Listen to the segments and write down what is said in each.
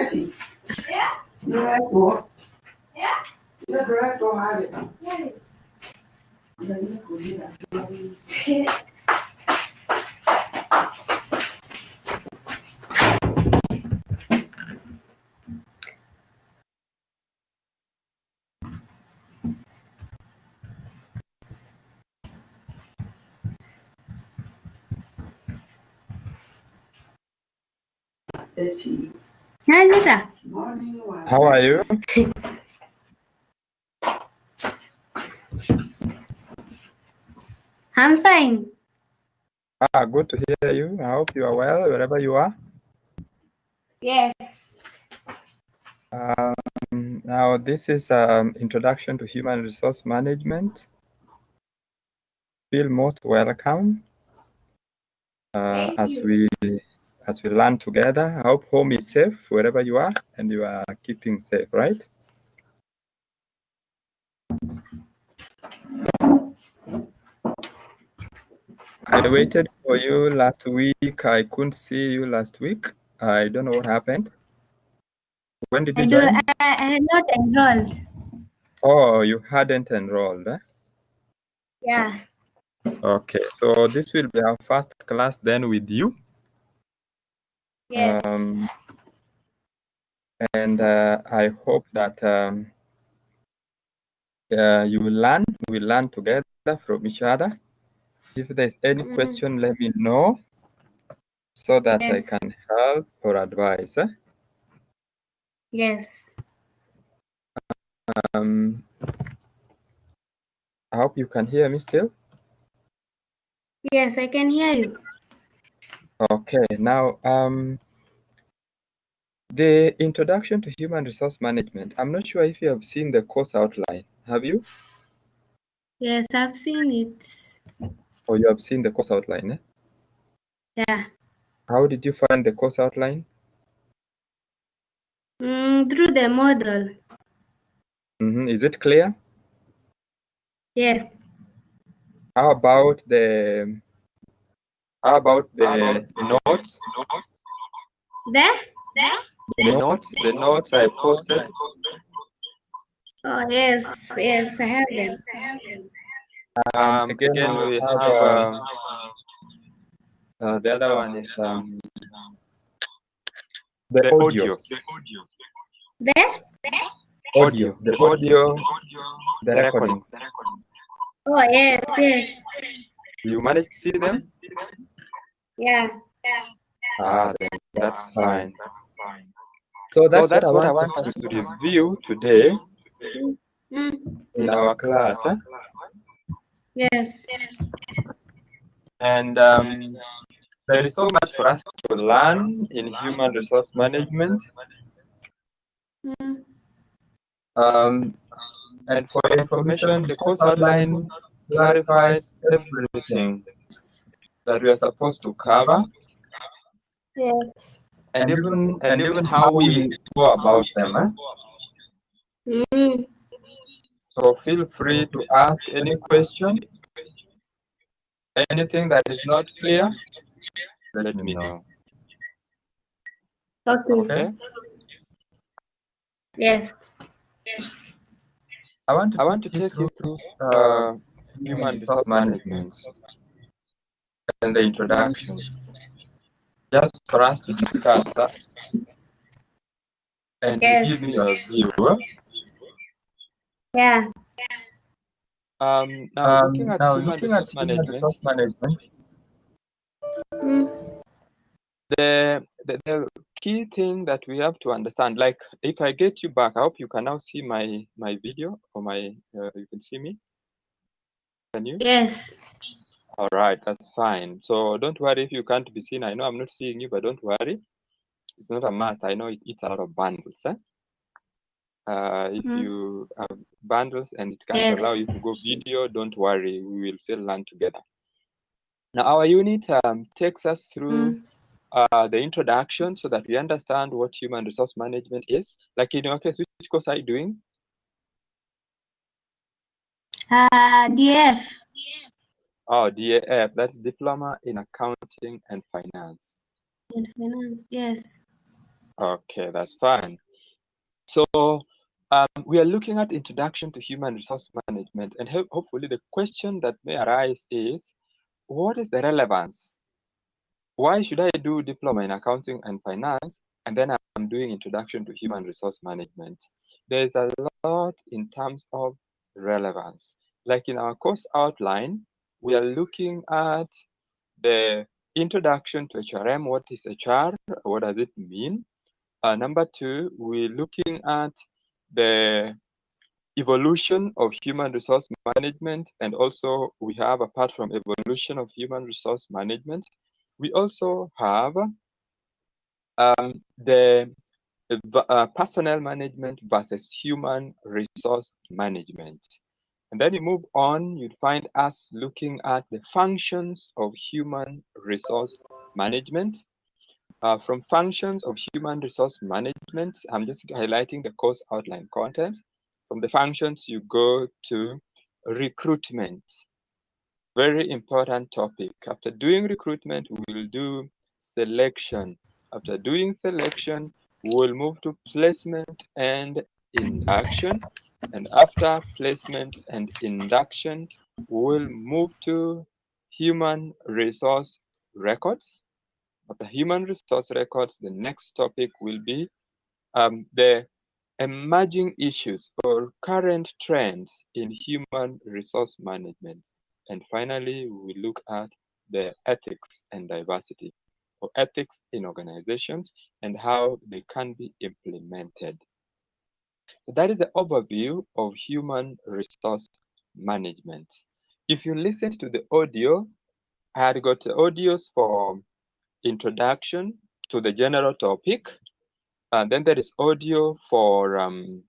Bessie. Yeah. The director. Yeah. The director had it. Yeah. Bessie. Hi, Rita. Morning. How are you? I'm fine. Good to hear you. I hope you are well wherever you are. Yes. Now, this is Introduction to Human Resource Management. Feel most welcome as we learn together. I hope home is safe wherever you are and you are keeping safe, right? I waited for you last week. I couldn't see you last week. I don't know what happened. When did you join? I had not enrolled. Oh, you hadn't enrolled, eh? Yeah. Okay, so this will be our first class then with you. Yes. And I hope that you will learn. We'll learn together from each other. If there's any question, let me know so that I can help or advise. Yes. I hope you can hear me still. Yes, I can hear you. Okay, now the introduction to human resource management. I'm not sure if you have seen the course outline. Have you? Yes, I've seen it. Or you have seen the course outline, eh? Yeah. How did you find the course outline? Through the model. Is it clear? Yes. How about the notes? The notes I posted. Oh yes, yes, I have them. Again, we have the other one is the audio. The audio, the recordings. Oh yes, yes. You managed to see them? Yeah. Then that's fine. So that's what I want us to review today in our class. Huh? Yes. And there is so much for us to learn in human resource management. And for information, the course outline clarifies everything that we are supposed to cover. Yes. And even how we go about them. So feel free to ask any question. Anything that is not clear, let me know. Okay? Yes. I want to take you through human resource management and the introduction, just for us to discuss and to give me your view. Yeah. Now looking at human resource management, the key thing that we have to understand, like if I get you back, I hope you can now see my video or you can see me. Can you? Yes. All right, that's fine. So don't worry if you can't be seen. I know I'm not seeing you, but don't worry. It's not a must. I know it eats a lot of bundles. If you have bundles and it can't allow you to go video, don't worry. We will still learn together. Now our unit takes us through the introduction so that we understand what human resource management is. Like in your case, which course are you doing? DF. Oh, DAF. That's Diploma in Accounting and Finance. In Finance, yes. Okay, that's fine. So we are looking at introduction to human resource management, and hopefully the question that may arise is, what is the relevance? Why should I do diploma in accounting and finance, and then I'm doing introduction to human resource management? There's a lot in terms of relevance. Like in our course outline, we are looking at the introduction to HRM. What is HR? What does it mean? Number two, we're looking at the evolution of human resource management, and also we have, apart from evolution of human resource management, we also have the personnel management versus human resource management. And then you move on, you'd find us looking at the functions of human resource management. From functions of human resource management, I'm just highlighting the course outline contents. From the functions, you go to recruitment. Very important topic. After doing recruitment, we will do selection. After doing selection, we will move to placement and induction. And after placement and induction, we will move to human resource records. After human resource records, the next topic will be the emerging issues or current trends in human resource management. And finally, we look at the ethics and diversity, or ethics in organizations and how they can be implemented. So that is the overview of human resource management. If you listen to the audio, I had got the audios for introduction to the general topic. And then there is audio for, from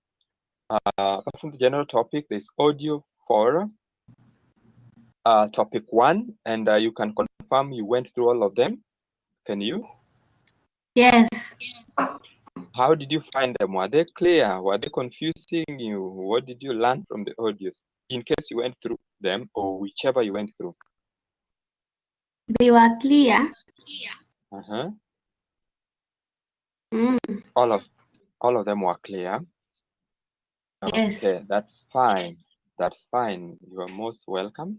the general topic, there's audio for topic 1, and you can confirm you went through all of them. Can you? Yes. How did you find them? Were they clear? Were they confusing you? What did you learn from the audios? In case you went through them, or whichever you went through. They were clear. Uh-huh. Mm. All of them were clear. Yes. Okay, that's fine. That's fine. You are most welcome.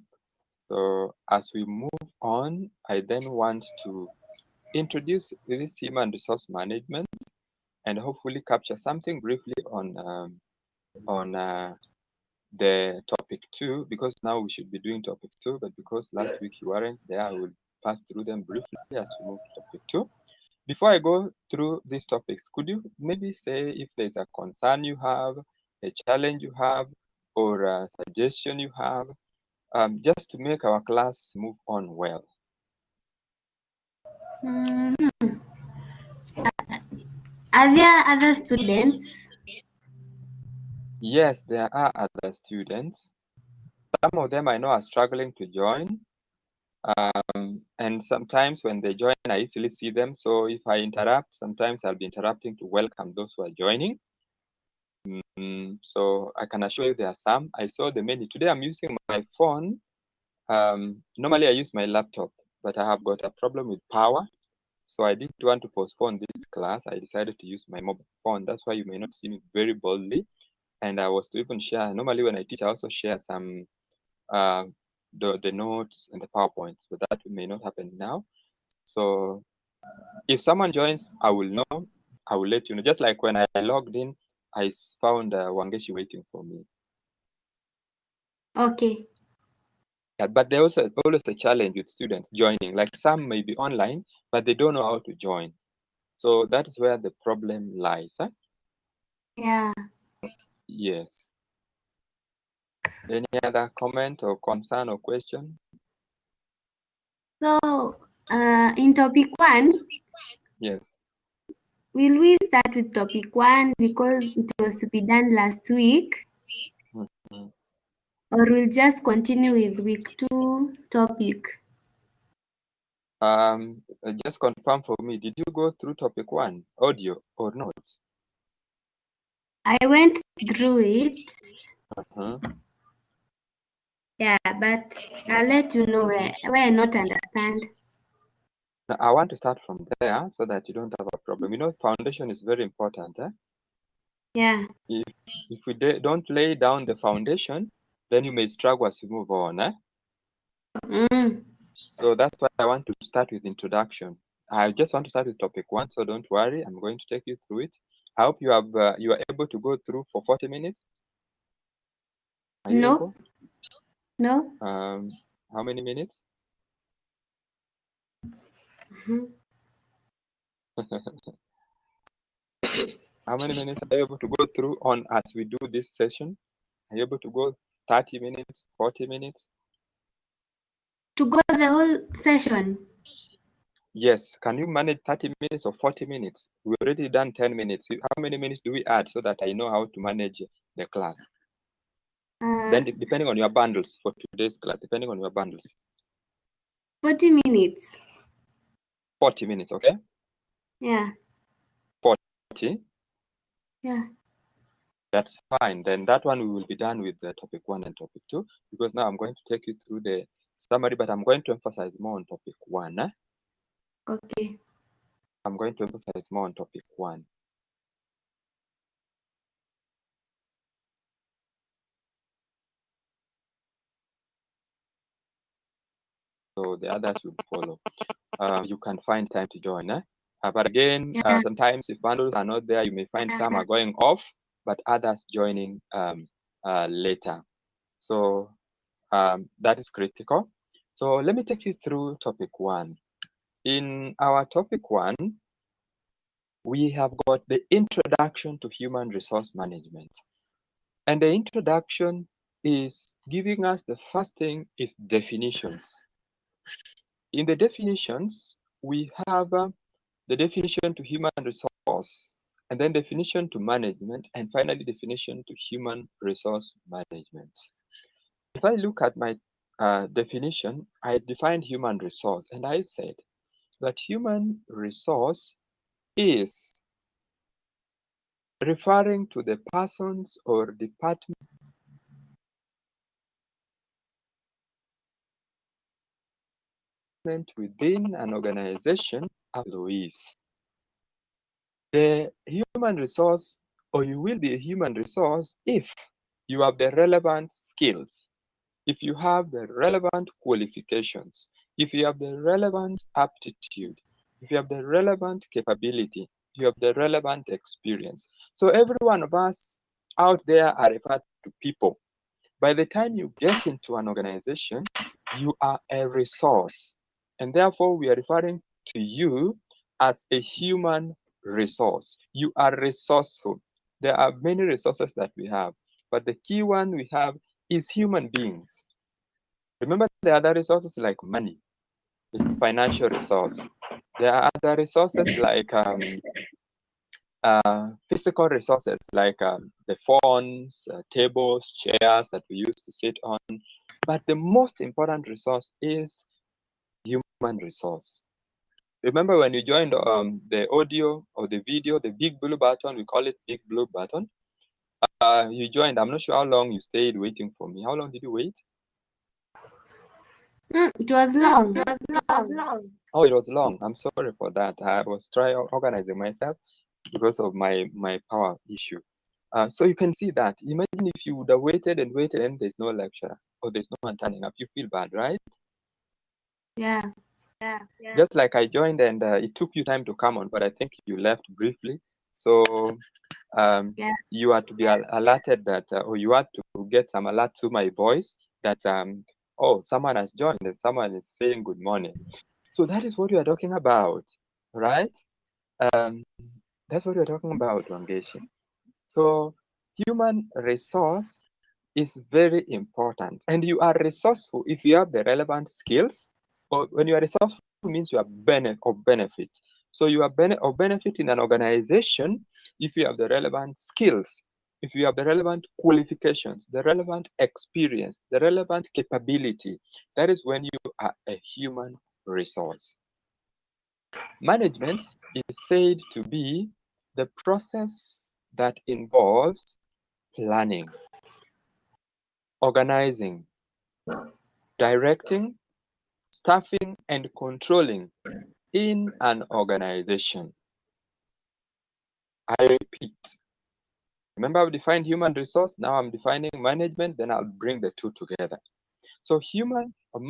So as we move on, I then want to introduce this human resource management and hopefully capture something briefly on the topic 2, because now we should be doing topic 2, but because last week you weren't there, I will pass through them briefly as we move to topic 2. Before I go through these topics, could you maybe say if there's a concern you have, a challenge you have, or a suggestion you have, just to make our class move on well? Are there other students? Yes, there are other students. Some of them I know are struggling to join. And sometimes when they join, I easily see them. So if I interrupt, sometimes I'll be interrupting to welcome those who are joining. So I can assure you there are some. I saw the many. Today I'm using my phone. Normally I use my laptop, but I have got a problem with power. So I didn't want to postpone this class. I decided to use my mobile phone. That's why you may not see me very boldly. And I was to even share, normally when I teach, I also share some the notes and the PowerPoints, but that may not happen now. So if someone joins, I will know. I will let you know. Just like when I logged in, I found Wangeshi waiting for me. Okay. Yeah, but there also always a challenge with students joining. Like some may be online, but they don't know how to join. So that is where the problem lies. Huh? Yeah. Yes. Any other comment or concern or question? So, in topic 1, Yes. will we start with topic 1 because it was to be done last week? Mm-hmm. Or we'll just continue with week 2 topic? Just confirm for me, did you go through topic 1, audio or not? I went through it. Uh-huh. Yeah, but I'll let you know where I not understand. Now, I want to start from there so that you don't have a problem. You know, foundation is very important. Yeah. If we don't lay down the foundation, then you may struggle as you move on. So that's why I want to start with introduction. I just want to start with topic 1, so don't worry. I'm going to take you through it. I hope you are able to go through for 40 minutes. Are you able? No. How many minutes? How many minutes are you able to go through on as we do this session? Are you able to go 30 minutes, 40 minutes? To go the whole session? Yes. Can you manage 30 minutes or 40 minutes? We've already done 10 minutes. How many minutes do we add so that I know how to manage the class? Then depending on your bundles for today's class, depending on your bundles. 40 minutes. 40 minutes, okay? Yeah. 40? Yeah. That's fine. Then that one we will be done with the topic 1 and topic 2, because now I'm going to take you through the summary, but I'm going to emphasize more on topic 1. Okay. I'm going to emphasize more on topic 1. So the others will follow. You can find time to join. But again, sometimes if bundles are not there, you may find some are going off, but others joining later. So that is critical. So let me take you through topic 1. In our topic 1, we have got the introduction to human resource management. And the introduction is giving us the first thing is definitions. In the definitions, we have the definition to human resource, and then definition to management, and finally definition to human resource management. If I look at my definition, I defined human resource, and I said that human resource is referring to the persons or departments within an organization, employees. The human resource, or you will be a human resource if you have the relevant skills, if you have the relevant qualifications, if you have the relevant aptitude, if you have the relevant capability, you have the relevant experience. So every one of us out there are referred to people. By the time you get into an organization, you are a resource. And therefore, we are referring to you as a human resource. You are resourceful. There are many resources that we have, but the key one we have is human beings. Remember, there are other resources like money. It's a financial resource. There are other resources like physical resources like the phones, tables, chairs that we use to sit on. But the most important resource is human resource. Remember when you joined the audio or the video, the big blue button, we call it big blue button. You joined. I'm not sure how long you stayed waiting for me. How long did you wait? It was long. Oh, it was long. I'm sorry for that. I was trying organizing myself because of my power issue. So you can see that. Imagine if you would have waited and waited and there's no lecturer or there's no one turning up. You feel bad, right? Yeah. Just like I joined and it took you time to come on, but I think you left briefly. So you are to be alerted that, or you are to get some alert to my voice that, oh, someone has joined and someone is saying good morning. So that is what we are talking about, right? That's what we're talking about, Wangeshi. So human resource is very important, and you are resourceful if you have the relevant skills. Or when you are resourceful, means you are of benefit. So you are of benefit in an organization if you have the relevant skills, if you have the relevant qualifications, the relevant experience, the relevant capability. That is when you are a human resource. Management is said to be the process that involves planning, organizing, directing, staffing, and controlling in an organization. I repeat. Remember, I've defined human resource. Now I'm defining management. Then I'll bring the two together. So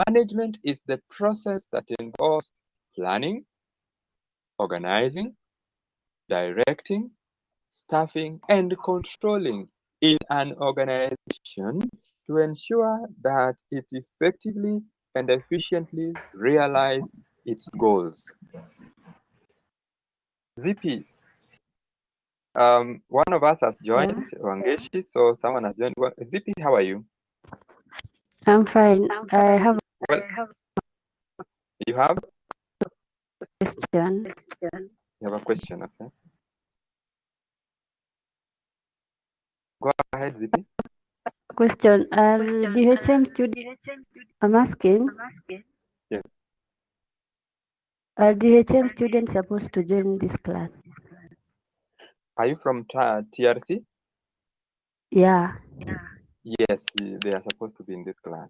management is the process that involves planning, organizing, directing, staffing, and controlling in an organization to ensure that it effectively and efficiently realizes its goals. ZP, one of us has joined, Wangeshi, so someone has joined. ZP, how are you? I'm fine. I have You have? a question. You have a question, okay? Go ahead, ZP. Question. Are DHM students? I'm asking. Yes. Are DHM students supposed to join this class? Are you from TRC? Yeah. Yes, they are supposed to be in this class.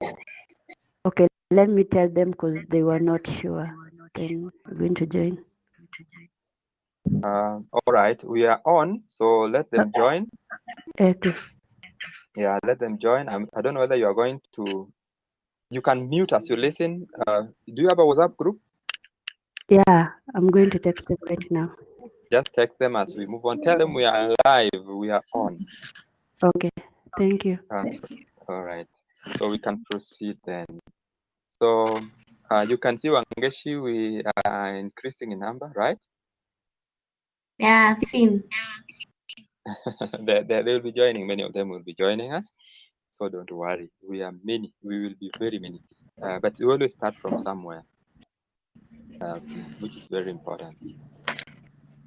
Okay. Let me tell them because they were not sure. Then we're going to join. All right, we are on, so let them join. Okay. Yeah, let them join. I don't know whether you are going to. You can mute as you listen. Do you have a WhatsApp group? Yeah, I'm going to text them right now. Just text them as we move on. Tell them we are live. We are on. Okay. Thank you. All right. So we can proceed then. So you can see Wangeshi, we are increasing in number, right? Yeah, I've seen. they will be joining. Many of them will be joining us. So don't worry. We are many. We will be very many. But we always start from somewhere, which is very important.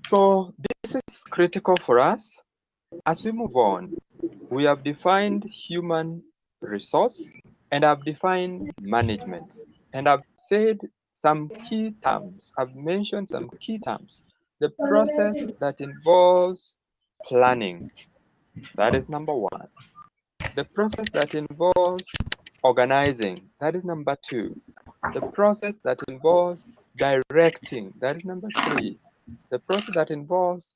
So this is critical for us. As we move on, we have defined human resource and I've defined management. And I've said some key terms. I've mentioned some key terms. The process that involves planning, that is number one. The process that involves organizing, that is number two. The process that involves directing, that is number three. The process that involves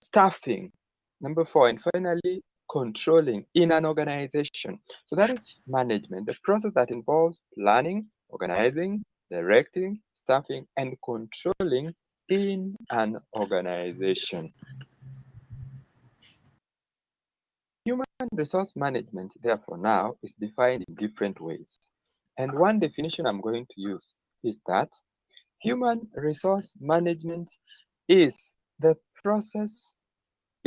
staffing, number four, and finally, controlling in an organization. So that is management, the process that involves planning, organizing, directing, staffing, and controlling in an organization. Human resource management, therefore, now is defined in different ways. And one definition I'm going to use is that human resource management is the process,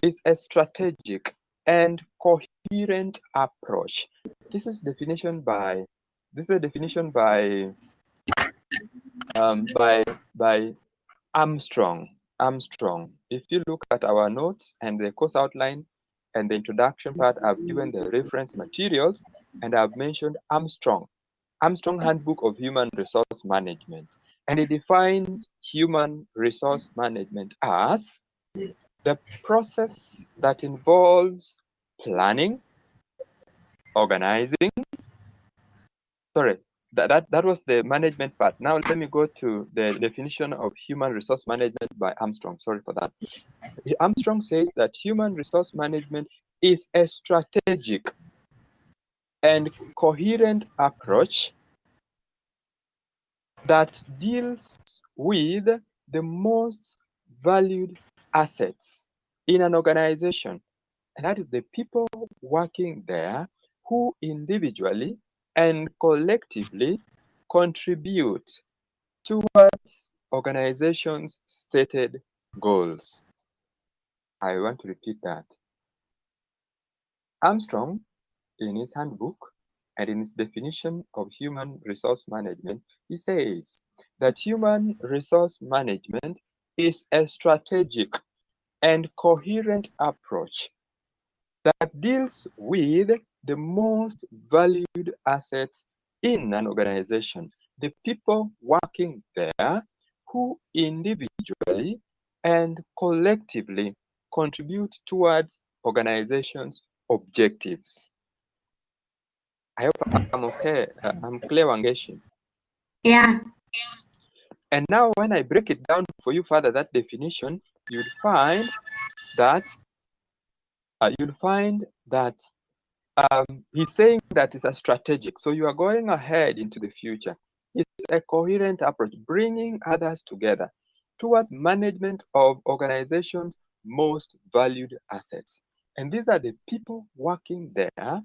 is a strategic and coherent approach. This is a definition by Armstrong. If you look at our notes and the course outline and the introduction part, I've given the reference materials and I've mentioned Armstrong Handbook of Human Resource Management. And it defines human resource management as the process that involves planning, organizing. Sorry, that was the management part. Now let me go to the definition of human resource management by Armstrong. Sorry for that. Armstrong says that human resource management is a strategic and coherent approach that deals with the most valued assets in an organization, and that is the people working there who individually and collectively contribute towards organization's stated goals. I want to repeat that. Armstrong, in his handbook and in his definition of human resource management, he says that human resource management is a strategic and coherent approach that deals with the most valued assets in an organization, the people working there who individually and collectively contribute towards organization's objectives. I hope I'm okay. I'm clear, Wangeshi. Yeah. And now when I break it down for you further, that definition, you'd find that he's saying that it's a strategic. So you are going ahead into the future. It's a coherent approach, bringing others together towards management of organizations' most valued assets. And these are the people working there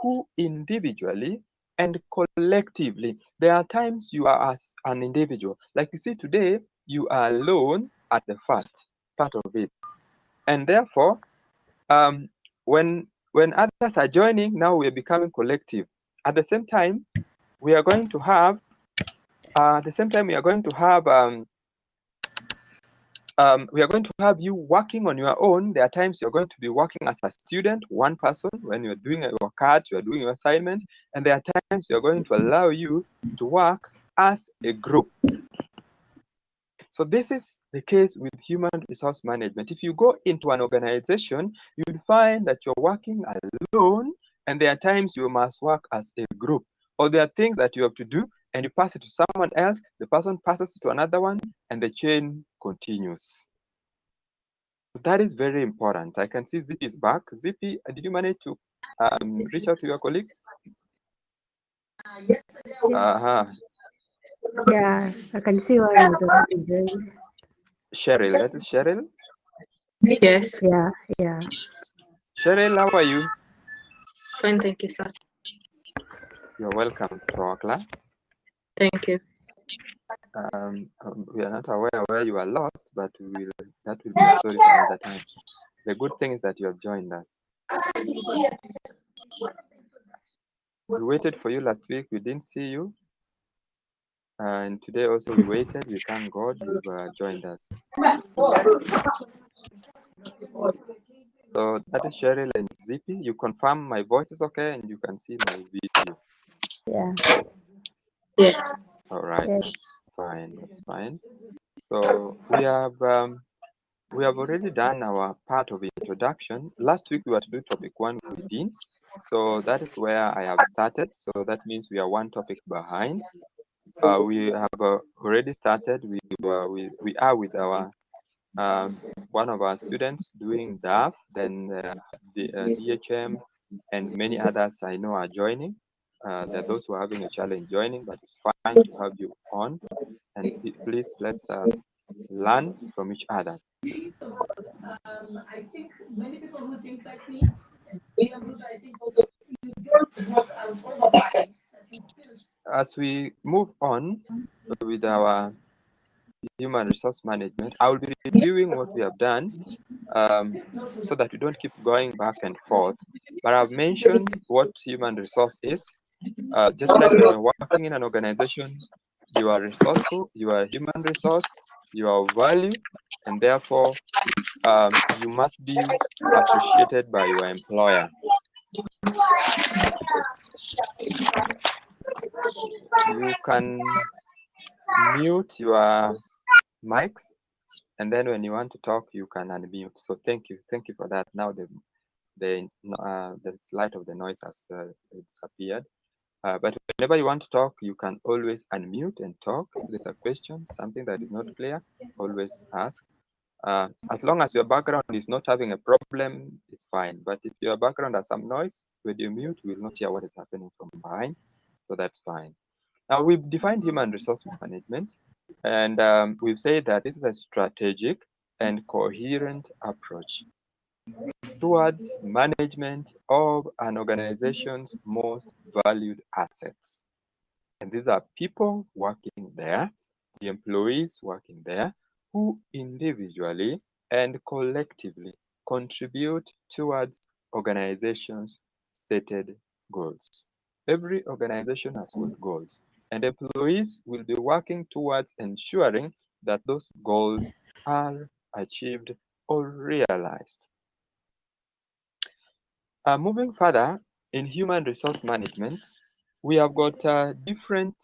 who individually and collectively, there are times you are as an individual. Like you see today, you are alone at the first part of it. And therefore, when others are joining, now we are becoming collective. At the same time, we are going to have you working on your own. There are times you're going to be working as a student, one person, when you're doing your cards, you're doing your assignments, and there are times you're going to allow you to work as a group. So this is the case with human resource management. If you go into an organization, you'll find that you're working alone, and there are times you must work as a group, or there are things that you have to do and you pass it to someone else, the person passes it to another one, and the chain continues. That is very important. I can see Zippy is back. Zippy, did you manage to reach out to your colleagues? Yeah, I can see one is already joined. Cheryl, that is Cheryl? Yes. Yeah. Cheryl, how are you? Fine, thank you, sir. You're welcome to our class. Thank you. We are not aware where you are lost, but that will be a story for another time. The good thing is that you have joined us. We waited for you last week. We didn't see you. And today also we waited. We thank God you've joined us. So that is Cheryl and Zippy. You confirm my voice is okay and you can see my video. Yeah. Yes. All right. Yes. That's fine. That's fine. So we have already done our part of introduction. Last week we were to do topic 1, we didn't. So that is where I have started. So that means we are one topic behind. We have already started. We are with our one of our students doing DAF, then the DHM, and many others I know are joining. There are those who are having a challenge joining, but it's fine to have you on. And please, let's learn from each other. I think many people who think like me, I think also as we move on with our human resource management, I will be reviewing what we have done so that we don't keep going back and forth. But I've mentioned what human resource is. Just like when you're working in an organization, you are resourceful, you are human resource, you are value, and therefore you must be appreciated by your employer. You can mute your mics, and then when you want to talk, you can unmute. So thank you for that. Now the slide of the noise has disappeared. But whenever you want to talk, you can always unmute and talk. If there's a question, something that is not clear, always ask. As long as your background is not having a problem, it's fine. But if your background has some noise, when you mute, you will not hear what is happening from behind. So that's fine. Now, we've defined human resource management, and we've said that this is a strategic and coherent approach towards management of an organization's most valued assets. And these are people working there, the employees working there, who individually and collectively contribute towards organizations' stated goals. Every organization has got goals, and employees will be working towards ensuring that those goals are achieved or realized. Moving further, in human resource management, we have got different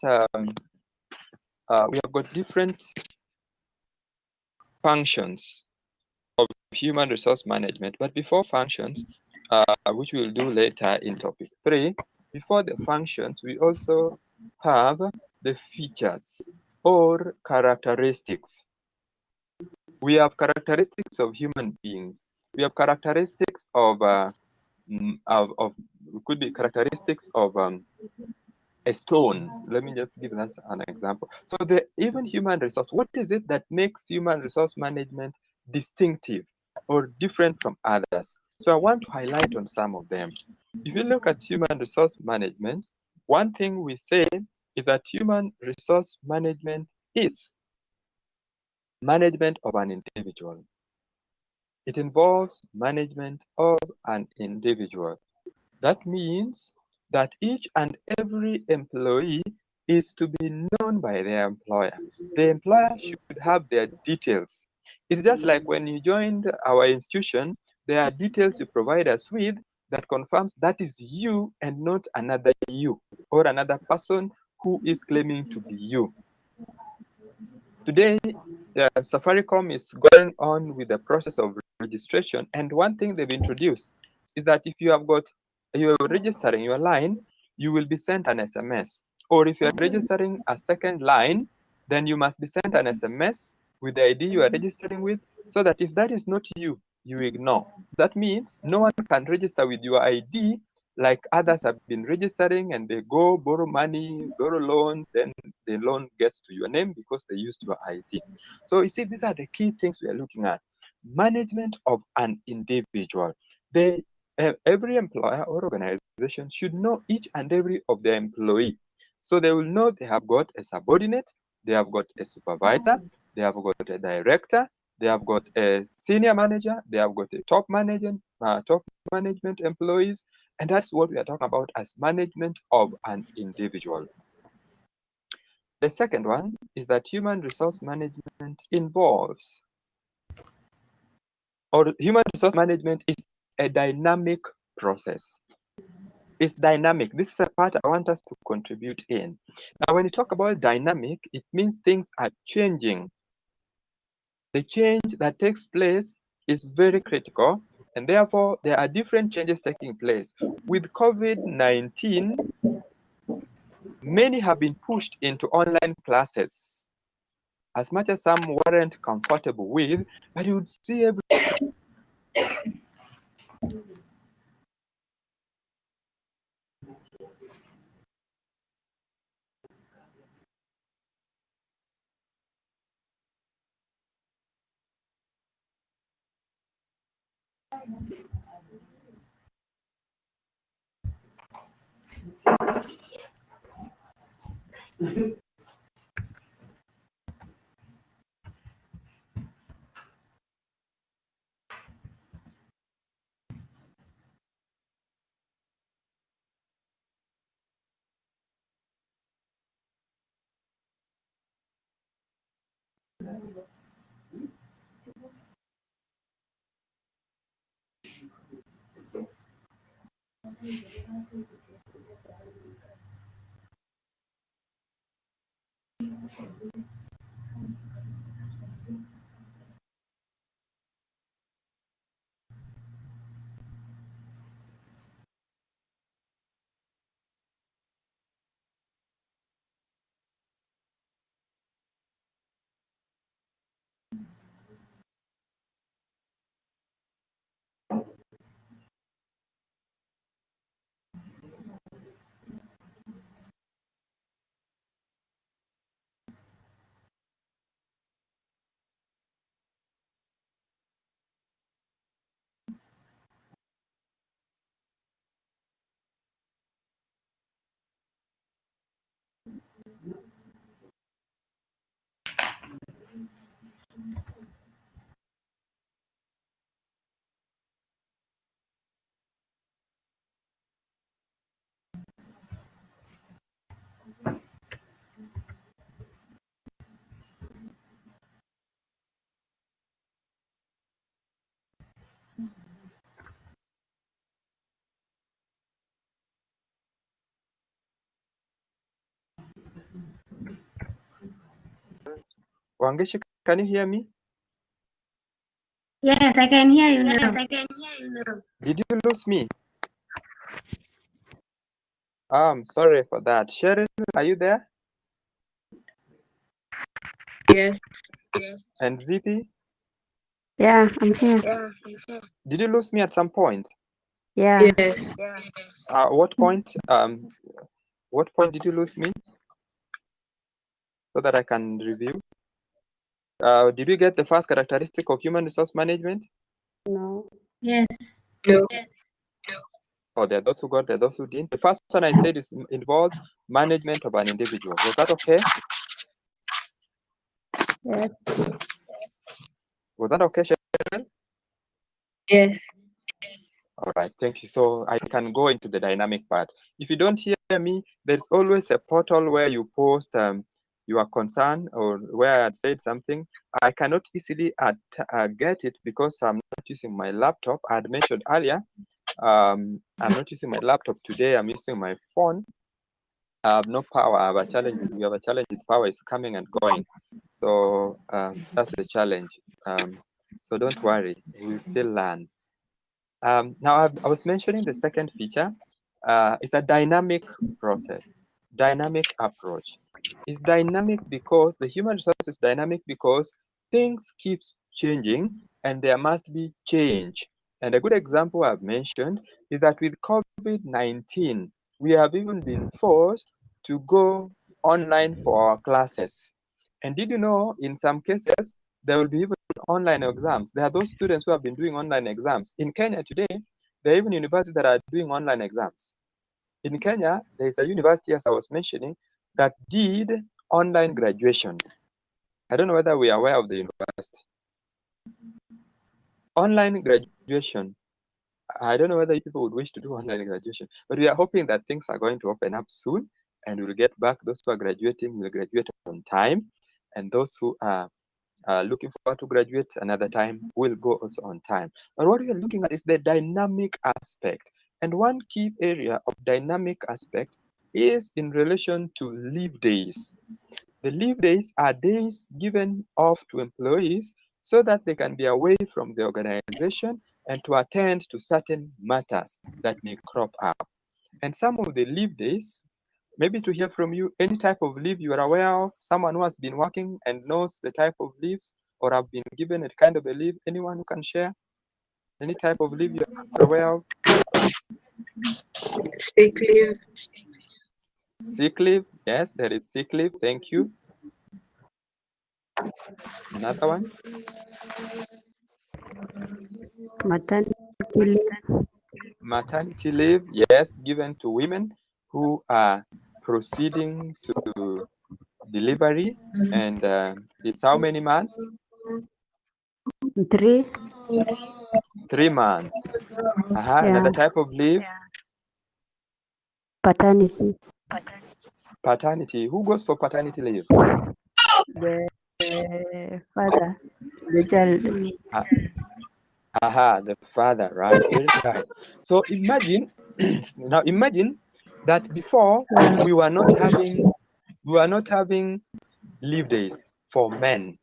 functions of human resource management. But before functions, which we'll do later in topic 3, before the functions, we also have the features or characteristics. We have characteristics of human beings. We have characteristics of could be characteristics of a stone. Let me just give us an example. So even human resource, what is it that makes human resource management distinctive or different from others? So I want to highlight on some of them. If you look at human resource management, one thing we say is that human resource management is management of an individual. It involves management of an individual. That means that each and every employee is to be known by their employer. The employer should have their details. It's just like when you joined our institution, there are details you provide us with that confirms that is you and not another you or another person who is claiming to be you. Today, Safaricom is going on with the process of registration, and one thing they've introduced is that if you are registering your line, you will be sent an SMS. Or if you are registering a second line, then you must be sent an SMS with the ID you are registering with, so that if that is not you, you ignore. That means no one can register with your ID like others have been registering, and they go borrow money, borrow loans, then the loan gets to your name because they used your ID. So you see, these are the key things we are looking at. Management of an individual. Every employer or organization should know each and every of their employee. So they will know they have got a subordinate, they have got a supervisor, they have got a director, they have got a senior manager, they have got a top management employees, and that's what we are talking about as management of an individual. The second one is that human resource management involves, or human resource management is a dynamic process. It's dynamic. This is a part I want us to contribute in. Now, when you talk about dynamic, it means things are changing. The change that takes place is very critical, and therefore there are different changes taking place. With COVID-19, many have been pushed into online classes, as much as some weren't comfortable with, but you would see every Wangeshi, can you hear me? Yes, I can hear you now. Did you lose me? I'm sorry for that. Cheryl, are you there? Yes. And Zippy, Yeah, I'm here. did you lose me at some point? Yeah. Yes. What point? What point did you lose me? So that I can review. Did you get the first characteristic of human resource management? No. Yes. No. Oh, there are those who got, there are those who didn't. The first one I said involves management of an individual. Was that okay? Yes. Was that okay, Cheryl? Yes. All right, thank you. So I can go into the dynamic part. If you don't hear me, there's always a portal where you post your concern or where I had said something. I cannot easily get it because I'm not using my laptop. I had mentioned earlier, I'm not using my laptop today. I'm using my phone. I have no power. I have a challenge. We have a challenge with power is coming and going. So that's the challenge. So don't worry, we'll still learn. Now I was mentioning the second feature. It's a dynamic process, dynamic approach. It's dynamic because the human resource is dynamic because things keep changing and there must be change. And a good example I've mentioned is that with COVID-19, we have even been forced to go online for our classes. And did you know in some cases, there will be even online exams. There are those students who have been doing online exams. In Kenya today, there are even universities that are doing online exams. In Kenya, there is a university, as I was mentioning, that did online graduation. I don't know whether we are aware of the university. Online graduation. I don't know whether people would wish to do online graduation, but we are hoping that things are going to open up soon and we'll get back. Those who are graduating will graduate on time, and those who are looking forward to graduate another time will go also on time. But what we are looking at is the dynamic aspect. And one key area of dynamic aspect is in relation to leave days. The leave days are days given off to employees so that they can be away from the organization and to attend to certain matters that may crop up. And some of the leave days, maybe to hear from you, any type of leave you are aware of, someone who has been working and knows the type of leaves or have been given a kind of a leave, anyone who can share any type of leave you are aware of? Sick leave. Sick leave, yes, there is sick leave, thank you. Another one? Maternity leave. Maternity leave, yes, given to women who are proceeding to delivery. And it's how many months? 3. 3 months. Yeah. Another type of leave? Paternity. Paternity. Who goes for paternity leave? The father. The child. The father, right? Very right. So imagine now imagine that before we were not having leave days for men.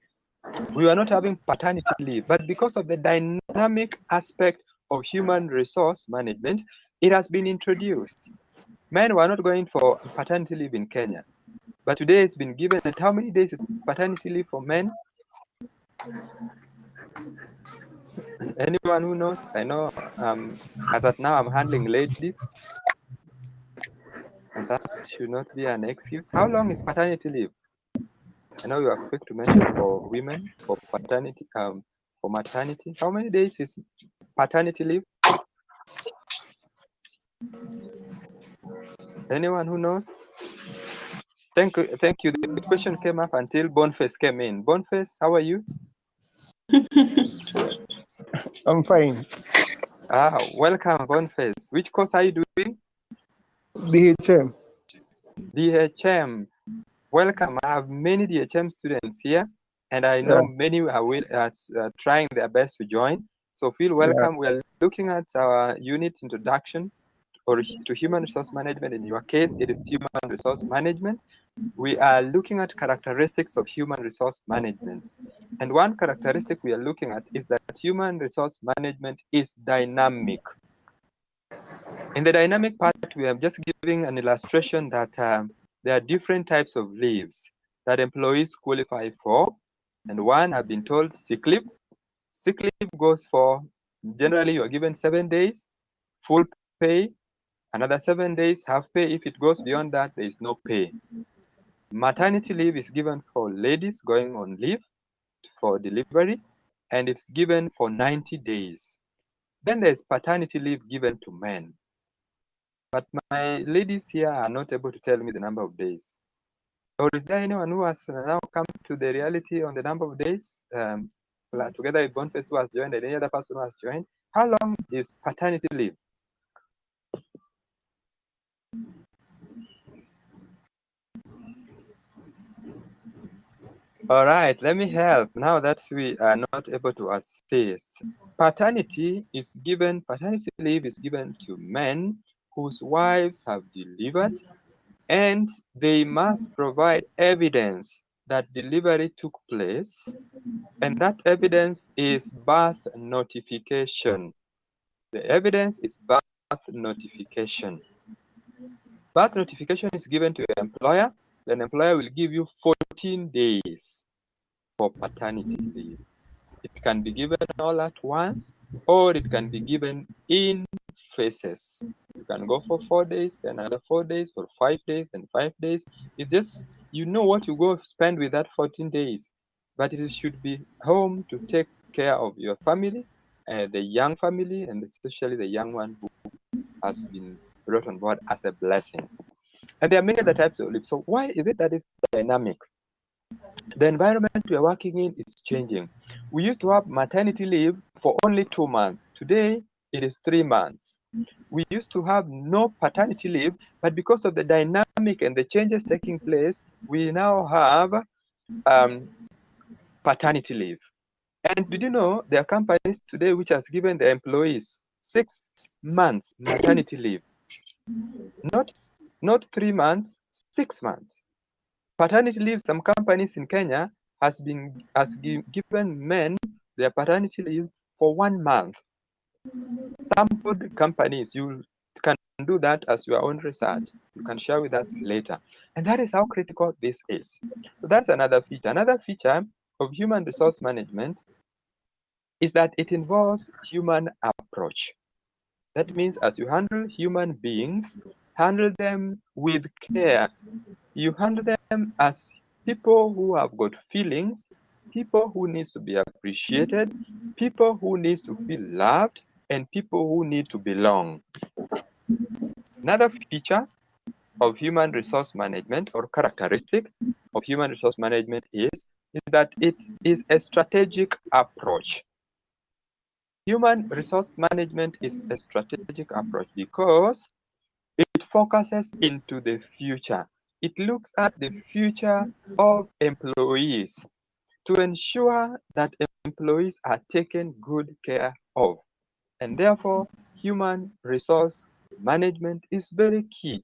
We were not having paternity leave, but because of the dynamic aspect of human resource management, it has been introduced. Men were not going for paternity leave in Kenya, but today it's been given. And how many days is paternity leave for men? Anyone who knows? I know as at now I'm handling ladies, and that should not be an excuse. How long is paternity leave? I know you are quick to mention for women, for paternity, for maternity. How many days is paternity leave? Anyone who knows? Thank you. Thank you. The question came up until Boniface came in. Boniface, how are you? I'm fine. Welcome, Boniface. Which course are you doing? DHM. DHM. Welcome. I have many DHM students here, and I know many are trying their best to join. So feel welcome. Yeah. We are looking at our unit introduction or to human resource management. In your case, it is human resource management. We are looking at characteristics of human resource management. And one characteristic we are looking at is that human resource management is dynamic. In the dynamic part, we are just giving an illustration that there are different types of leaves. that employees qualify for, and one have been told sick leave. Sick leave goes for, generally you are given 7 days, full pay, another 7 days, half pay. If it goes beyond that, there is no pay. Maternity leave is given for ladies going on leave for delivery, and it's given for 90 days. Then there's paternity leave given to men. But my ladies here are not able to tell me the number of days. Or is there anyone who has now come to the reality on the number of days? Together with Boniface who has joined and any other person who has joined. How long is paternity leave? All right, let me help. Now that we are not able to assist, paternity leave is given to men whose wives have delivered, and they must provide evidence that delivery took place, and that evidence is birth notification. The evidence is birth notification. Birth notification is given to your employer. Then employer will give you 14 days for paternity leave. It can be given all at once, or it can be given in phases. You can go for 4 days, then another 4 days, for 5 days, then 5 days. It's just, you know what you go spend with that 14 days. But it should be home to take care of your family, the young family, and especially the young one who has been brought on board as a blessing. And there are many other types of leave. So why is it that it's dynamic? The environment we are working in is changing. We used to have maternity leave for only 2 months. Today, it is 3 months. We used to have no paternity leave, but because of the dynamic and the changes taking place, we now have paternity leave. And did you know there are companies today which has given their employees 6 months maternity leave? Not 3 months, 6 months. Paternity leave, some companies in Kenya has given men their paternity leave for 1 month. Some food companies, you can do that as your own research. You can share with us later. And that is how critical this is. So that's another feature. Another feature of human resource management is that it involves human approach. That means as you handle human beings, handle them with care. You handle them as people who have got feelings, people who need to be appreciated, people who need to feel loved, and people who need to belong. Another feature of human resource management, or characteristic of human resource management, is that it is a strategic approach. Human resource management is a strategic approach because it focuses into the future. It looks at the future of employees to ensure that employees are taken good care of. And therefore, human resource management is very key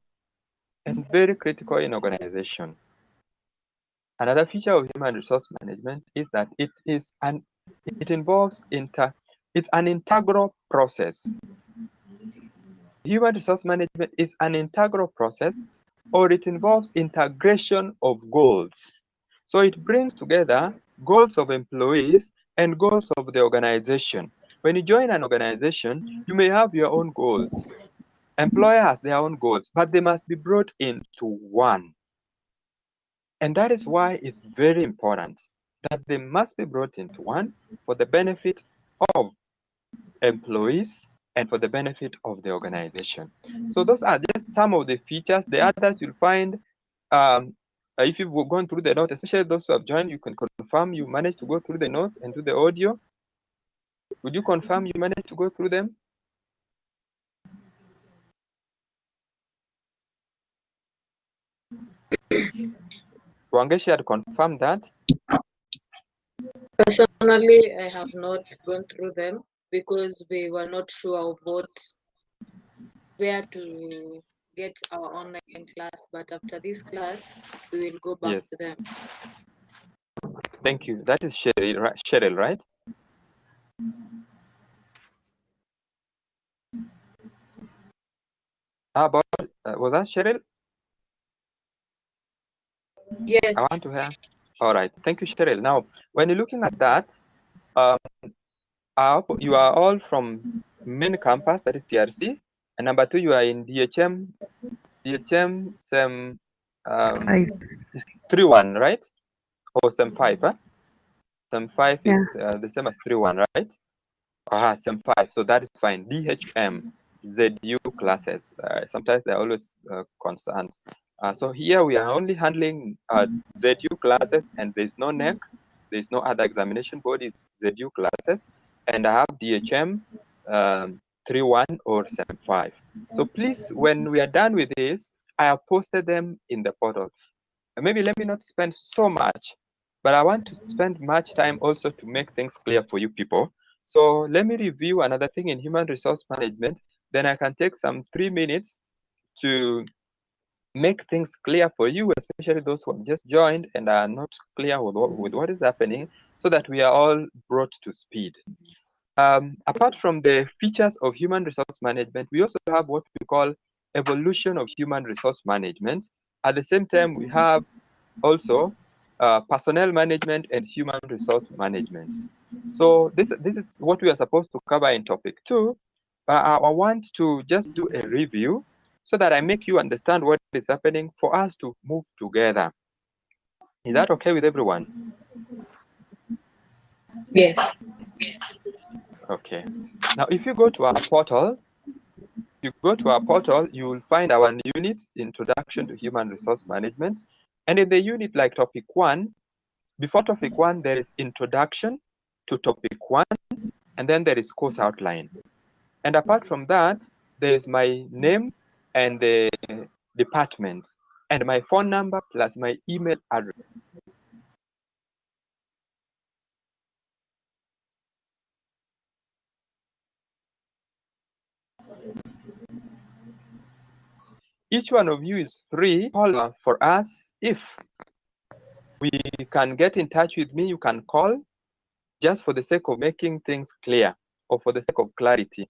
and very critical in organization. Another feature of human resource management is that it's an integral process. Human resource management is an integral process, or it involves integration of goals. So it brings together goals of employees and goals of the organization. When you join an organization, you may have your own goals. Employer has their own goals, but they must be brought into one. And that is why it's very important that they must be brought into one for the benefit of employees and for the benefit of the organization. So those are just some of the features. The others you'll find, if you've gone through the notes, especially those who have joined, you can confirm you managed to go through the notes and do the audio. Would you confirm you managed to go through them? Wangeshi had confirmed that. Personally, I have not gone through them because we were not sure of where to get our online class. But after this class, we will go back to them. Thank you. That is Cheryl, right? How about, was that Cheryl? Yes. I want to hear. All right. Thank you, Cheryl. Now, when you're looking at that, you are all from main campus, that is TRC, and number 2, you are in DHM SEM 3-1, right? Or SEM 5, huh? SEM 5 Yeah. is the same as 3-1, right? SEM 5, so that is fine. DHM, ZU classes. Sometimes there are always concerns. So here we are only handling ZU classes, and there's no NEC, there's no other examination board, it's ZU classes, and I have DHM 3-1 or SEM 5. So please, when we are done with this, I have posted them in the portal. Maybe let me not spend so much, but I want to spend much time also to make things clear for you people. So let me review another thing in human resource management. Then I can take some 3 minutes to make things clear for you, especially those who have just joined and are not clear with what is happening, so that we are all brought to speed. Apart from the features of human resource management, we also have what we call evolution of human resource management. At the same time, we have also personnel management and human resource management. So this is what we are supposed to cover in topic 2. But I want to just do a review so that I make you understand what is happening for us to move together. Is that okay with everyone? Yes. Okay. Now, if you go to our portal, you will find our unit, Introduction to Human Resource Management. And in the unit like topic 1, before topic 1, there is introduction to topic 1, and then there is course outline. And apart from that, there is my name and the department, and my phone number plus my email address. Each one of you is free caller for us. If we can get in touch with me, you can call just for the sake of making things clear or for the sake of clarity.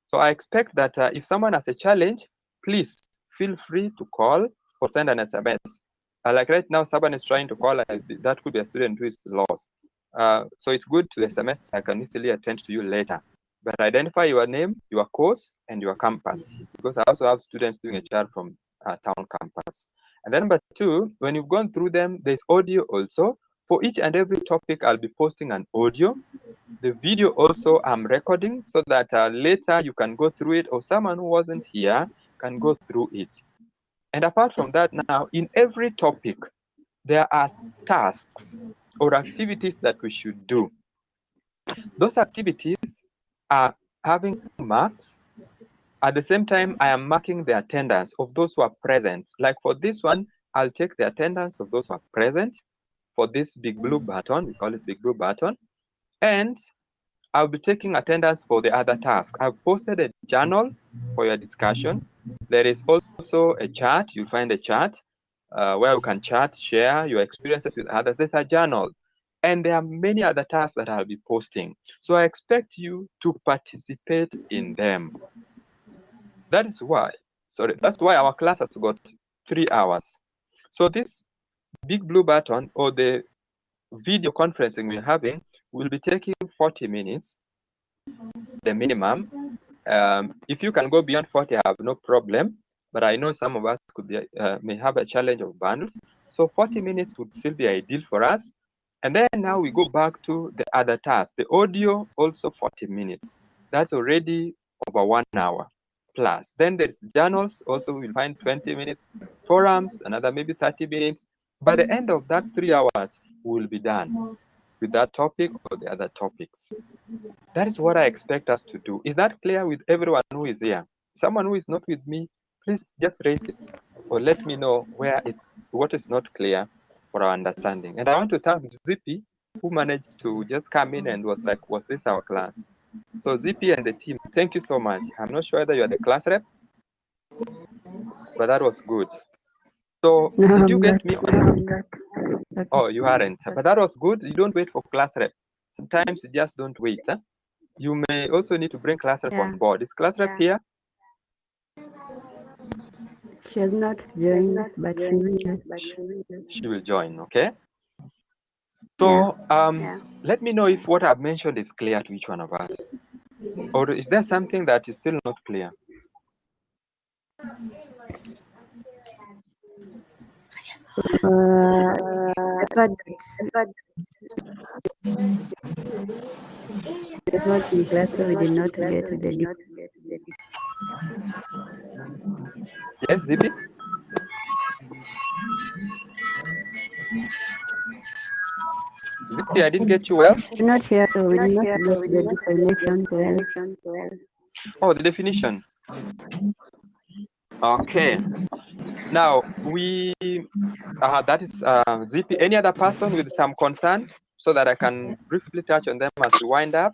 So I expect that if someone has a challenge, please feel free to call or send an SMS. Like right now, someone is trying to call, that could be a student who is lost. So it's good to SMS. I can easily attend to you later. But identify your name, your course, and your campus, because I also have students doing a chat from town campus. And then number 2, when you've gone through them, there's audio also. For each and every topic, I'll be posting an audio. The video also I'm recording so that later you can go through it, or someone who wasn't here can go through it. And apart from that, now in every topic, there are tasks or activities that we should do. Those activities are having marks. At the same time, I am marking the attendance of those who are present. Like for this one, I'll take the attendance of those who are present for this big blue button. We call it big blue button. And I'll be taking attendance for the other task. I've posted a journal for your discussion. There is also a chat. You'll find a chat where you can chat, share your experiences with others. There's a journal. And there are many other tasks that I'll be posting. So I expect you to participate in them. That's why our class has got 3 hours. So this big blue button or the video conferencing we're having will be taking 40 minutes, the minimum. If you can go beyond 40, I have no problem. But I know some of us could be may have a challenge of bundles. So 40 minutes would still be ideal for us. And then now we go back to the other task. The audio, also 40 minutes. That's already over 1 hour plus. Then there's journals, also we'll find 20 minutes. Forums, another maybe 30 minutes. By the end of that 3 hours, we'll be done with that topic or the other topics. That is what I expect us to do. Is that clear with everyone who is here? Someone who is not with me, please just raise it or let me know what is not clear for our understanding. And I want to thank Zippy, who managed to just come in and was like, was this our class? So Zippy and the team, thank you so much. I'm not sure whether you're the class rep, but that was good. So No, did you I'm get not. me? Okay. Oh, you aren't. But that was good. You don't wait for class rep. Sometimes you just don't wait. Huh? You may also need to bring class rep on board. Is class rep here? She has not joined, but she will. She will join, okay? So let me know if what I've mentioned is clear to each one of us. Or is there something that is still not clear? The part that was not in class, so we did not get the. Yes, Zippy? Zippy, I didn't get you well. We're not here, so we did not get the definition well. Oh, the definition. Okay. Now, that is Zippy. Any other person with some concern so that I can briefly touch on them as we wind up?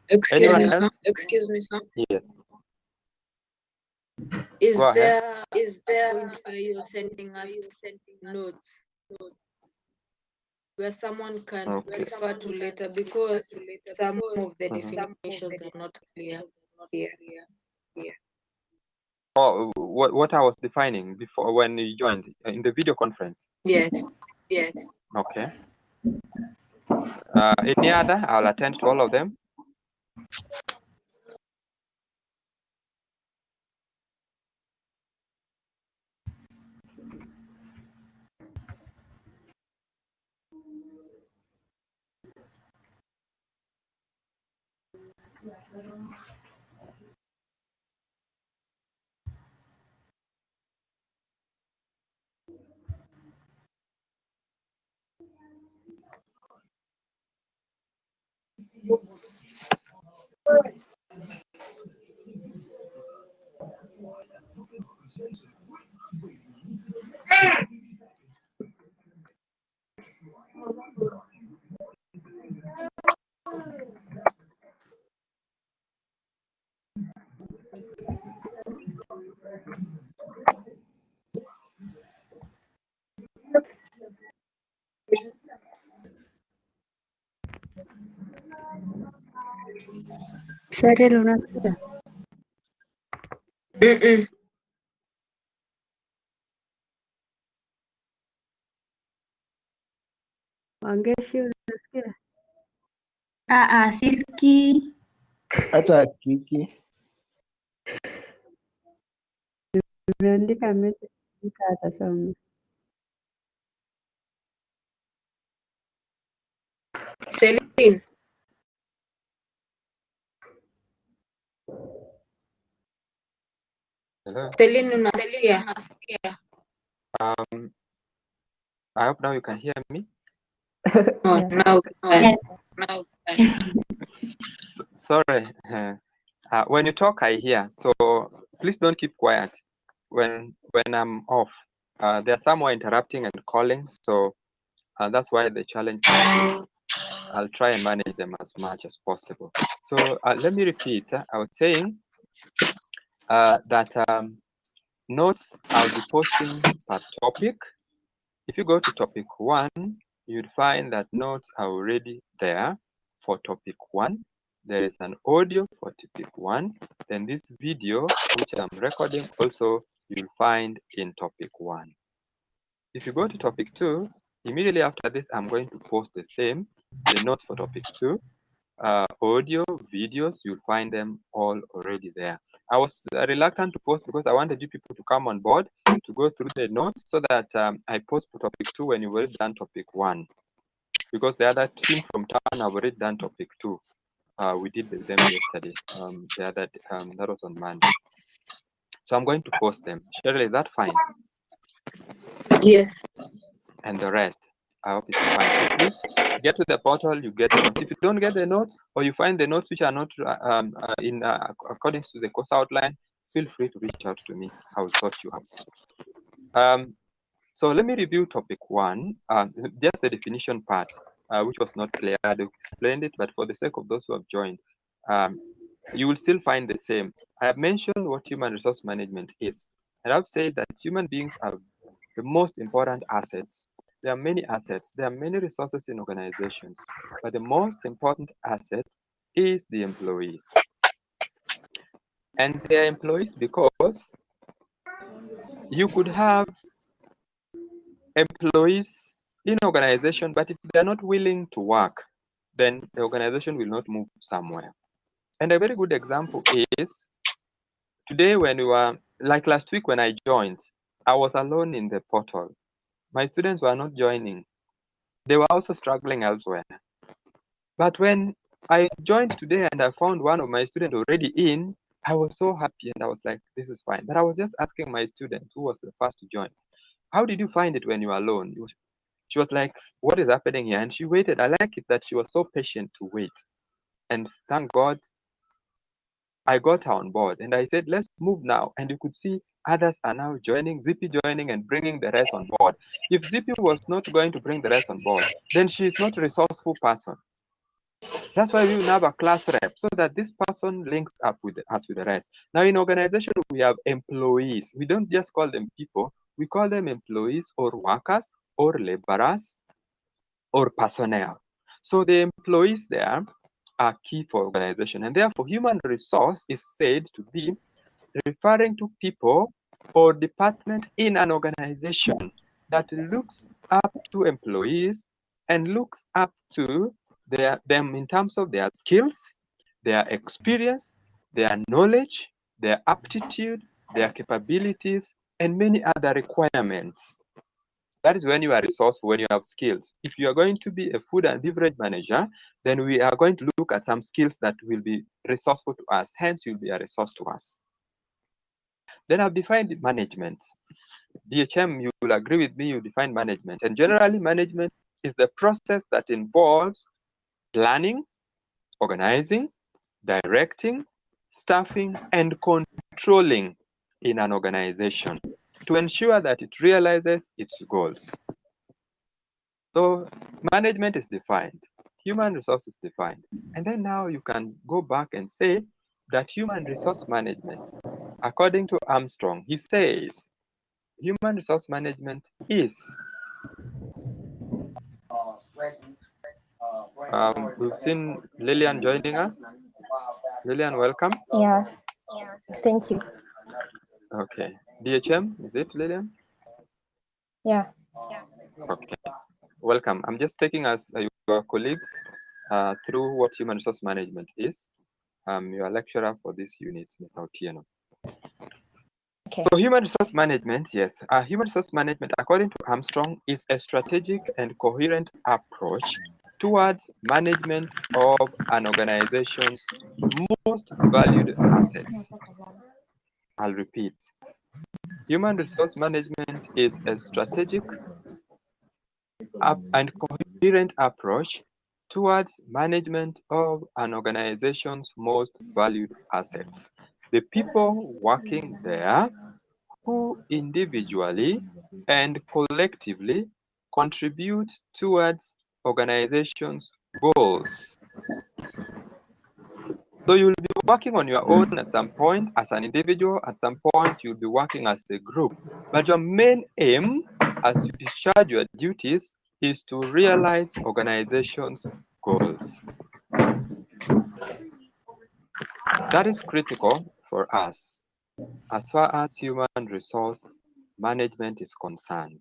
Excuse me, sir. Yes. Is Go ahead. there a point where you're sending us notes where someone can refer to later, because some of the definitions are not clear? Oh, what I was defining before when you joined in the video conference. Yes. Okay. Any other? I'll attend to all of them. Cheryl, unasikia? Wangeshi, unasikia? Siski. Hata kiki. Nimeandika message atasoma. Celine. Hello. Celine, unasikia? I hope now you can hear me. Now. Sorry. When you talk, I hear. So please don't keep quiet when I'm off. There are some who are interrupting and calling, so that's why the challenge. I'll try and manage them as much as possible. So let me repeat. I was saying that notes I'll be posting per topic. If you go to topic 1, you'd find that notes are already there for topic 1. There is an audio for topic 1. Then this video, which I'm recording, also you'll find in topic 1. If you go to topic 2, immediately after this, I'm going to post the same, the notes for topic 2. Audio, videos, you'll find them all already there. I was reluctant to post because I wanted you people to come on board to go through the notes so that I post for topic 2 when you've already done topic 1. Because the other team from town have already done topic 2. We did them yesterday. That was on Monday. So I'm going to post them. Cheryl, is that fine? Yes. And the rest, I hope it's fine. So please get to the portal, you get the notes. If you don't get the notes, or you find the notes which are not in according to the course outline, feel free to reach out to me. I will sort you out. So let me review topic 1, just the definition part, which was not clear. I explained it, but for the sake of those who have joined, you will still find the same. I have mentioned what human resource management is, and I've said that human beings are the most important assets. There are many assets. There are many resources in organizations, but the most important asset is the employees. and their employees, because you could have employees in organization, but if they're not willing to work, then the organization will not move somewhere. And a very good example is today when we were, like last week when I joined, I was alone in the portal. My students were not joining. They were also struggling elsewhere. But when I joined today and I found one of my students already in, I was so happy and I was like, this is fine. But I was just asking my student who was the first to join, how did you find it when you were alone? She was like, what is happening here? And she waited. I like it that she was so patient to wait. And thank God I got her on board. And I said, let's move now. And you could see others are now joining, Zippy joining and bringing the rest on board. If Zippy was not going to bring the rest on board, then she is not a resourceful person. That's why we will have a class rep, so that this person links up with us with the rest. Now in organization, we have employees. We don't just call them people. We call them employees or workers or laborers or personnel. So the employees there are key for organization, and therefore human resource is said to be referring to people or department in an organization that looks up to employees and looks up to them in terms of their skills, their experience, their knowledge, their aptitude, their capabilities, and many other requirements. That is when you are resourceful, when you have skills. If you are going to be a food and beverage manager, then we are going to look at some skills that will be resourceful to us. Hence, you'll be a resource to us. Then I've defined management. DHM, you will agree with me, you define management. And generally, management is the process that involves planning, organizing, directing, staffing, and controlling in an organization to ensure that it realizes its goals. So management is defined, human resource is defined. And then now you can go back and say that human resource management, according to Armstrong, he says, human resource management is, we've seen Lillian joining us. Lillian, welcome. Yeah, thank you. Okay. DHM, is it Lillian? Yeah. Okay. Welcome. I'm just taking us, your colleagues, through what human resource management is. Your lecturer for this unit, Mr. Otieno. Okay. So human resource management, yes. Human resource management, according to Armstrong, is a strategic and coherent approach towards management of an organization's most valued assets. I'll repeat. Human resource management is a strategic and coherent approach towards management of an organization's most valued assets. The people working there who individually and collectively contribute towards organization's goals. So you'll be working on your own at some point as an individual, at some point you'll be working as a group. But your main aim as you discharge your duties is to realize organization's goals. That is critical for us as far as human resource management is concerned.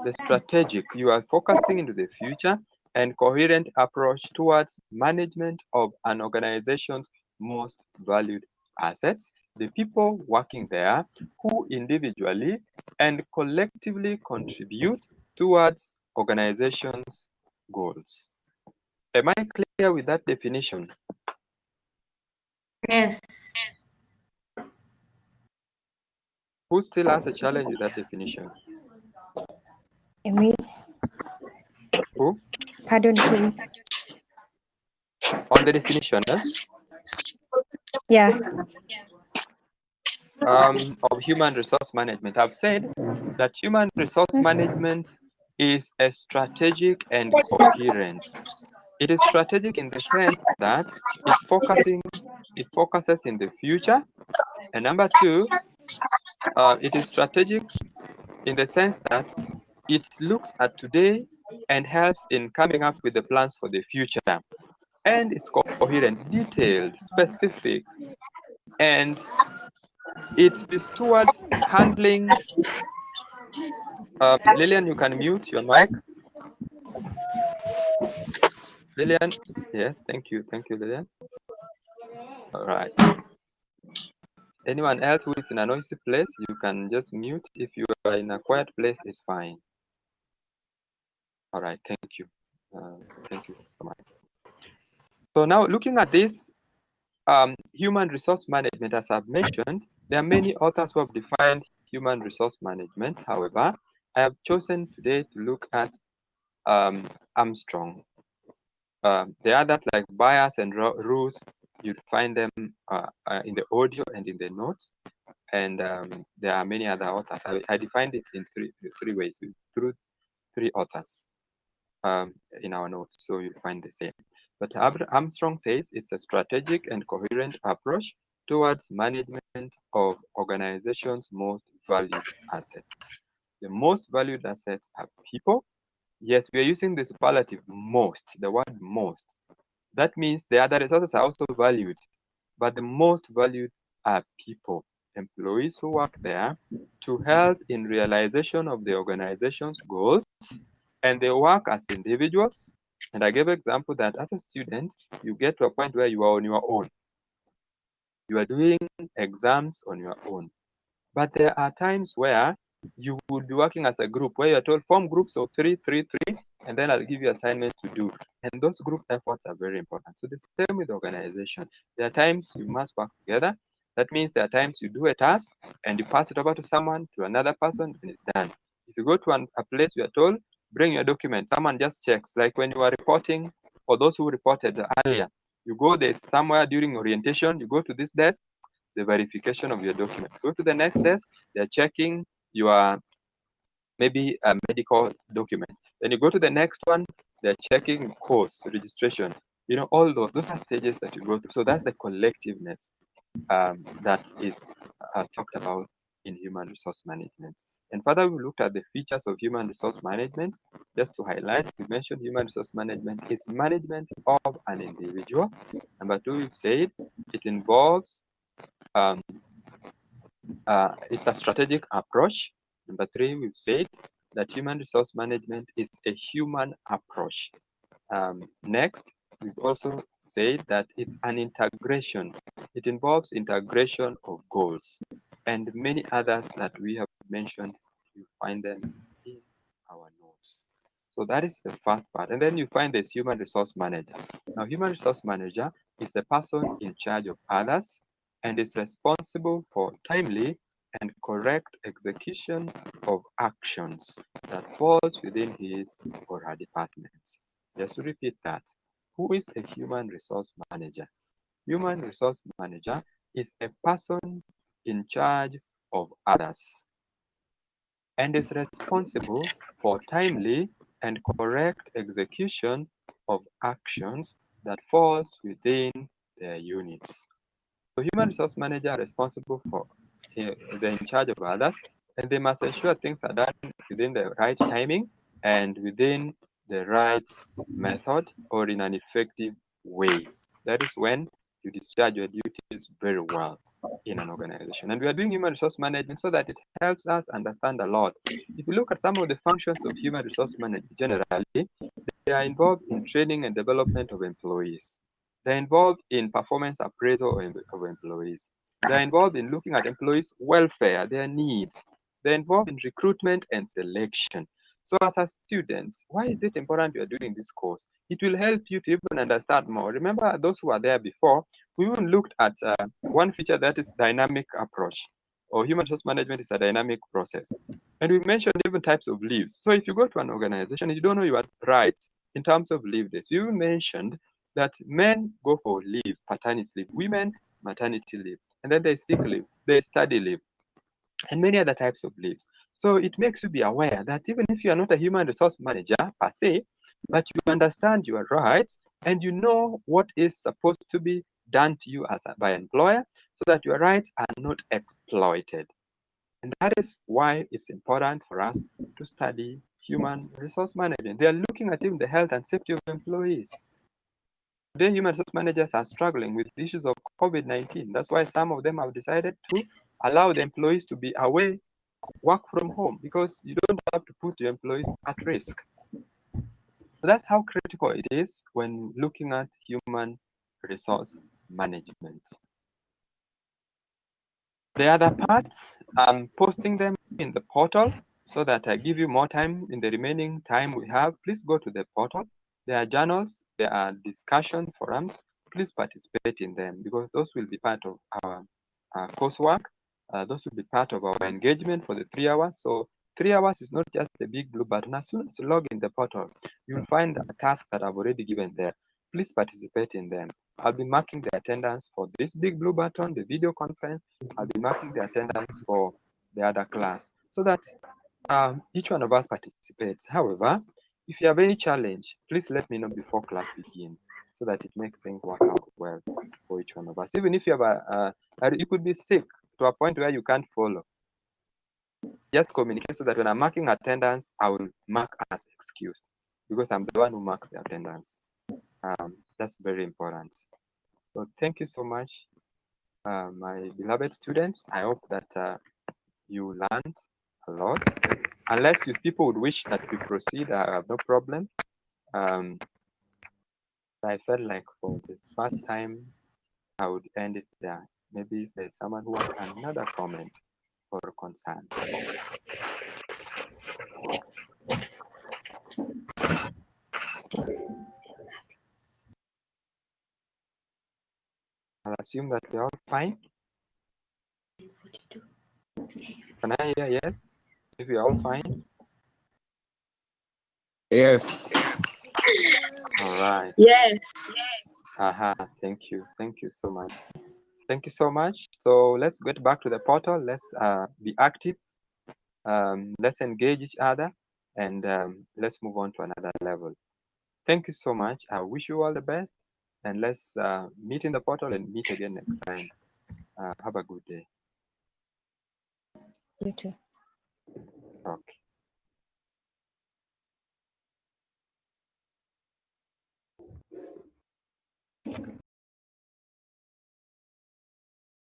The strategic, you are focusing into the future and coherent approach towards management of an organization's most valued assets, the people working there who individually and collectively contribute towards organization's goals. Am I clear with that definition? Yes. Who still has a challenge with that definition? Emil, Who? pardon me. On the definition, Yeah. of human resource management, I've said that human resource management is a strategic and coherent. It is strategic in the sense that it focuses in the future. And number two, it is strategic in the sense that it looks at today and helps in coming up with the plans for the future. And it's coherent, detailed, specific. and it is towards handling. Lillian, you can mute your mic. Lillian, yes, thank you, Lillian. All right. Anyone else who is in a noisy place, you can just mute. If you are in a quiet place, it's fine. All right, thank you. Thank you so much. So now looking at this human resource management, as I've mentioned, there are many authors who have defined human resource management. However, I have chosen today to look at Armstrong. The others like Byers and Rules, you'd find them in the audio and in the notes. And there are many other authors. I defined it in three ways, through three authors in our notes, so you'll find the same. But Armstrong says it's a strategic and coherent approach towards management of organizations' most valued assets. The most valued assets are people. Yes, we are using the superlative most, the word most. That means the other resources are also valued, but the most valued are people, employees who work there to help in realization of the organization's goals, and they work as individuals. And I gave an example that as a student, you get to a point where you are on your own. You are doing exams on your own. But there are times where you would be working as a group where you're told form groups of 3, 3, 3, and then I'll give you assignments to do. And those group efforts are very important. So the same with organization. There are times you must work together. That means there are times you do a task and you pass it over to someone, to another person, and it's done. If you go to a place you are told, bring your document, someone just checks. Like when you are reporting, or those who reported earlier, you go there somewhere during orientation, you go to this desk, the verification of your document. Go to the next desk, they're checking your maybe a medical document. Then you go to the next one, they're checking course registration. You know, all those are stages that you go through. So that's the collectiveness that is talked about in human resource management. And further, we looked at the features of human resource management. Just to highlight, we mentioned human resource management is management of an individual. Number two, we've said it involves it's a strategic approach. Number three, we've said that human resource management is a human approach. Next, we've also said that it's an integration. It involves integration of goals and many others that we have mentioned. You find them in our notes. So that is the first part. And then you find this human resource manager. Now, human resource manager is a person in charge of others and is responsible for timely and correct execution of actions that falls within his or her departments. Just to repeat that, who is a human resource manager? Human resource manager is a person in charge of others and is responsible for timely and correct execution of actions that falls within their units. So human resource manager are responsible for they're in charge of others, and they must ensure things are done within the right timing and within the right method or in an effective way. That is when you discharge your duties very well in an organization. And we are doing human resource management so that it helps us understand a lot. If you look at some of the functions of human resource management generally, they are involved in training and development of employees. They're involved in performance appraisal of employees. They're involved in looking at employees' welfare, their needs. They're involved in recruitment and selection. So as a student, why is it important you are doing this course? It will help you to even understand more. Remember those who were there before, we even looked at one feature that is dynamic approach, or human resource management is a dynamic process. And we mentioned even types of leaves. So if you go to an organization and you don't know your rights in terms of leave days, you mentioned that men go for leave, paternity leave, women, maternity leave, and then there's sick leave, there's study leave, and many other types of leaves. So it makes you be aware that even if you are not a human resource manager per se, but you understand your rights and you know what is supposed to be done to you as by an employer so that your rights are not exploited. And that is why it's important for us to study human resource management. They are looking at even the health and safety of employees. Today, human resource managers are struggling with issues of COVID-19. That's why some of them have decided to allow the employees to be away, work from home, because you don't have to put your employees at risk. So that's how critical it is when looking at human resource management. The other parts, I'm posting them in the portal so that I give you more time in the remaining time we have. Please go to the portal. There are journals, there are discussion forums. Please participate in them because those will be part of our coursework. Those will be part of our engagement for the 3 hours. So 3 hours is not just the big blue button. As soon as you log in the portal, you'll find a task that I've already given there. Please participate in them. I'll be marking the attendance for this big blue button, the video conference. I'll be marking the attendance for the other class so that each one of us participates. However, if you have any challenge, please let me know before class begins so that it makes things work out well for each one of us. Even if you have you could be sick to a point where you can't follow. Just communicate so that when I'm marking attendance, I will mark as excused because I'm the one who marks the attendance. That's very important. So thank you so much, my beloved students. I hope that you learned a lot. Unless you people would wish that we proceed, I have no problem. I felt like for the first time, I would end it there. Maybe if there's someone who has another comment or concern. I'll assume that we're all fine. Can I hear yes? If we're all fine? Yes. All right. Yes. Thank you. Thank you so much. Thank you so much. So let's get back to the portal. Let's be active. Let's engage each other and let's move on to another level. Thank you so much. I wish you all the best and let's meet in the portal and meet again next time. Have a good day. You too. Okay.